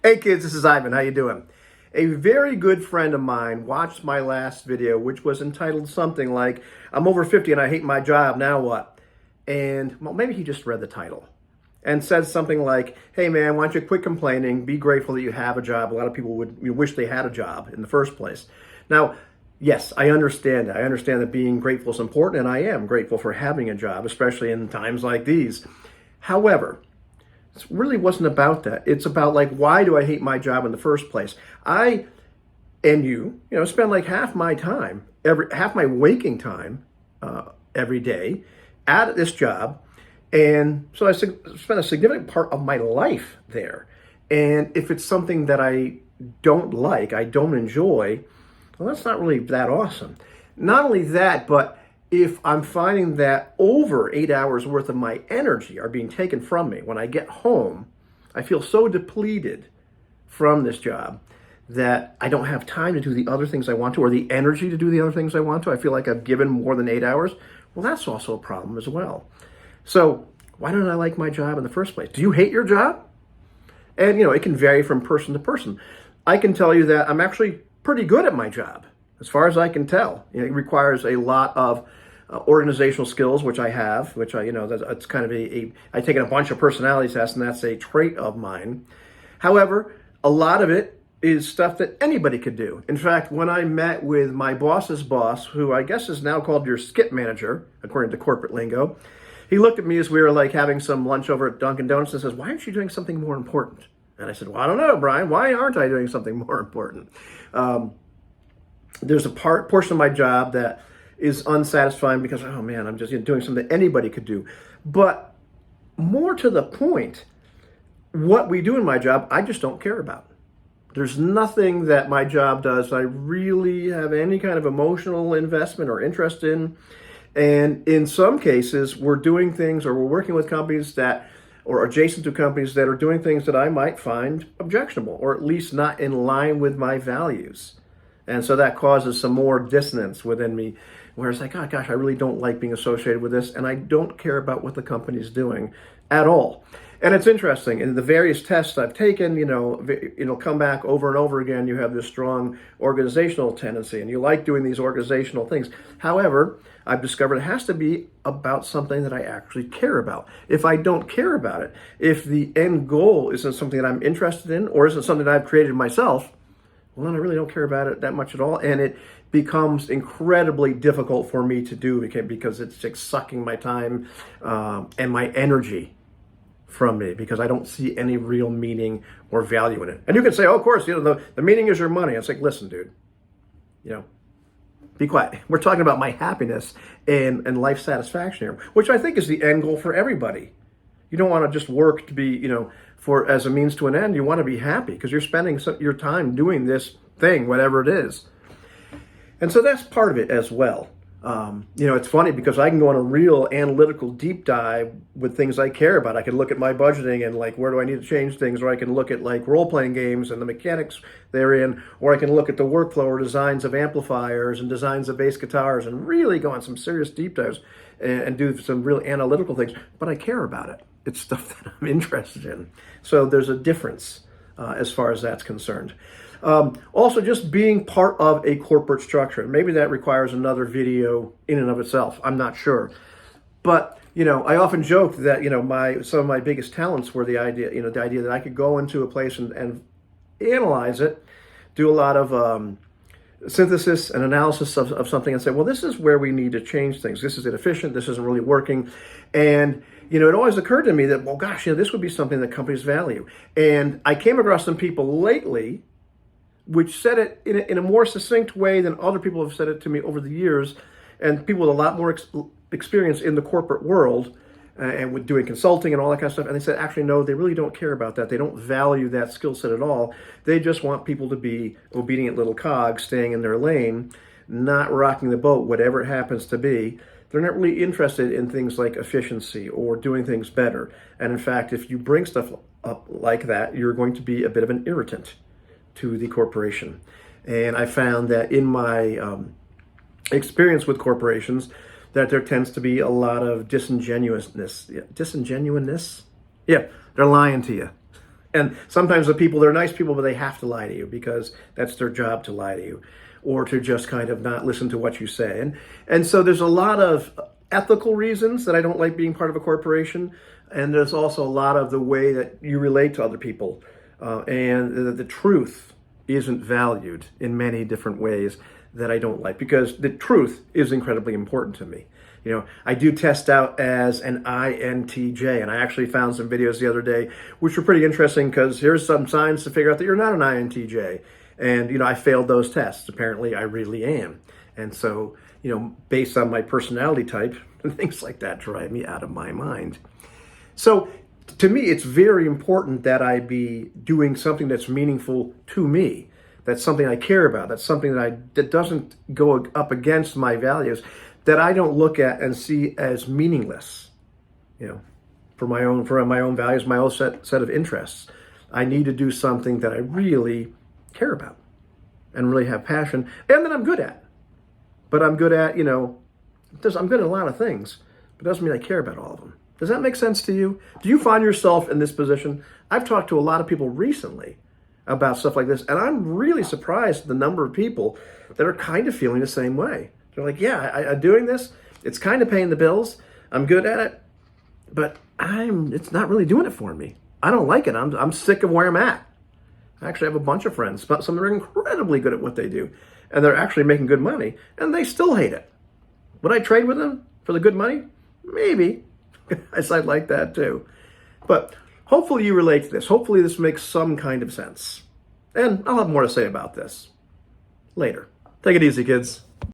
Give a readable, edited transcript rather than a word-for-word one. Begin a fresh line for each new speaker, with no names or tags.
Hey kids, this is Ivan. How you doing? A very good friend of mine watched my last video, which was entitled something like, I'm over 50 and I hate my job, now what? And, well, maybe he just read the title and said something like, hey man, why don't you quit complaining, be grateful that you have a job. A lot of people would wish they had a job in the first place. Now, yes, I understand that. I understand that being grateful is important, and I am grateful for having a job, especially in times like these. However, it really wasn't about that. It's about, like, why do I hate my job in the first place? I and spend like half my time, half my waking time every day at this job. And so I spend a significant part of my life there. And if it's something that I don't like, I don't enjoy, well, that's not really that awesome. Not only that, but if I'm finding that over 8 hours worth of my energy are being taken from me, when I get home, I feel so depleted from this job that I don't have time to do the other things I want to, or the energy to do the other things I want to. I feel like I've given more than 8 hours. Well, that's also a problem as well. So why don't I like my job in the first place? Do you hate your job? And, it can vary from person to person. I can tell you that I'm actually pretty good at my job, as far as I can tell. It requires a lot of organizational skills, which I have, that's kind of I've taken a bunch of personality tests, and that's a trait of mine. However, a lot of it is stuff that anybody could do. In fact, when I met with my boss's boss, who I guess is now called your skip manager, according to corporate lingo, he looked at me as we were like having some lunch over at Dunkin' Donuts and says, why aren't you doing something more important? And I said, well, I don't know, Brian. Why aren't I doing something more important? There's a portion of my job that is unsatisfying because, oh man, I'm just doing something that anybody could do. But more to the point, what we do in my job, I just don't care about. There's nothing that my job does I really have any kind of emotional investment or interest in. And in some cases, we're doing things, or we're working with companies or adjacent to companies that are doing things that I might find objectionable, or at least not in line with my values. And so that causes some more dissonance within me, where it's like, oh gosh, I really don't like being associated with this, and I don't care about what the company's doing at all. And it's interesting, in the various tests I've taken, it'll come back over and over again. You have this strong organizational tendency, and you like doing these organizational things. However, I've discovered it has to be about something that I actually care about. If I don't care about it, if the end goal isn't something that I'm interested in, or isn't something that I've created myself, well, then I really don't care about it that much at all. And it becomes incredibly difficult for me to do because it's just sucking my time and my energy from me, because I don't see any real meaning or value in it. And you can say, oh, of course, the meaning is your money. It's like, listen, dude, be quiet. We're talking about my happiness and life satisfaction here, which I think is the end goal for everybody. You don't want to just work to be, for as a means to an end. You want to be happy because you're spending your time doing this thing, whatever it is. And so that's part of it as well. It's funny because I can go on a real analytical deep dive with things I care about. I can look at my budgeting and like, where do I need to change things? Or I can look at like role-playing games and the mechanics therein. Or I can look at the workflow or designs of amplifiers and designs of bass guitars and really go on some serious deep dives and do some real analytical things. But I care about it. It's stuff that I'm interested in. So there's a difference as far as that's concerned. Also, just being part of a corporate structure. Maybe that requires another video in and of itself. I'm not sure. But, I often joke that, some of my biggest talents were the idea that I could go into a place and analyze it, do a lot of synthesis and analysis of something and say, well, this is where we need to change things. This is inefficient. This isn't really working. And, it always occurred to me that, well, gosh, this would be something that companies value. And I came across some people lately which said it in a more succinct way than other people have said it to me over the years, and people with a lot more experience in the corporate world and with doing consulting and all that kind of stuff. And they said, actually, no, they really don't care about that. They don't value that skill set at all. They just want people to be obedient little cogs, staying in their lane, not rocking the boat, whatever it happens to be. They're not really interested in things like efficiency or doing things better. And in fact, if you bring stuff up like that, you're going to be a bit of an irritant to the corporation. And I found that in my experience with corporations, that there tends to be a lot of disingenuousness. Disingenuousness? Yeah, they're lying to you. And sometimes the people, they're nice people, but they have to lie to you because that's their job to lie to you or to just kind of not listen to what you say. And so there's a lot of ethical reasons that I don't like being part of a corporation. And there's also a lot of the way that you relate to other people. And the truth isn't valued in many different ways that I don't like, because the truth is incredibly important to me. You know, I do test out as an INTJ, and I actually found some videos the other day which were pretty interesting, because here's some signs to figure out that you're not an INTJ. And, you know, I failed those tests. Apparently, I really am. And so, you know, based on my personality type, things like that drive me out of my mind. So, to me, it's very important that I be doing something that's meaningful to me. That's something I care about. That's something that doesn't go up against my values, that I don't look at and see as meaningless, you know, for my own values, my own set of interests. I need to do something that I really care about and really have passion, and that I'm good at. But I'm good at, you know, I'm good at a lot of things, but it doesn't mean I care about all of them. Does that make sense to you? Do you find yourself in this position? I've talked to a lot of people recently about stuff like this, and I'm really surprised at the number of people that are kind of feeling the same way. They're like, yeah, I'm doing this. It's kind of paying the bills. I'm good at it, but it's not really doing it for me. I don't like it. I'm sick of where I'm at. I actually have a bunch of friends, some that are incredibly good at what they do, and they're actually making good money, and they still hate it. Would I trade with them for the good money? Maybe. I'd like that too. But hopefully you relate to this. Hopefully this makes some kind of sense. And I'll have more to say about this later. Take it easy, kids.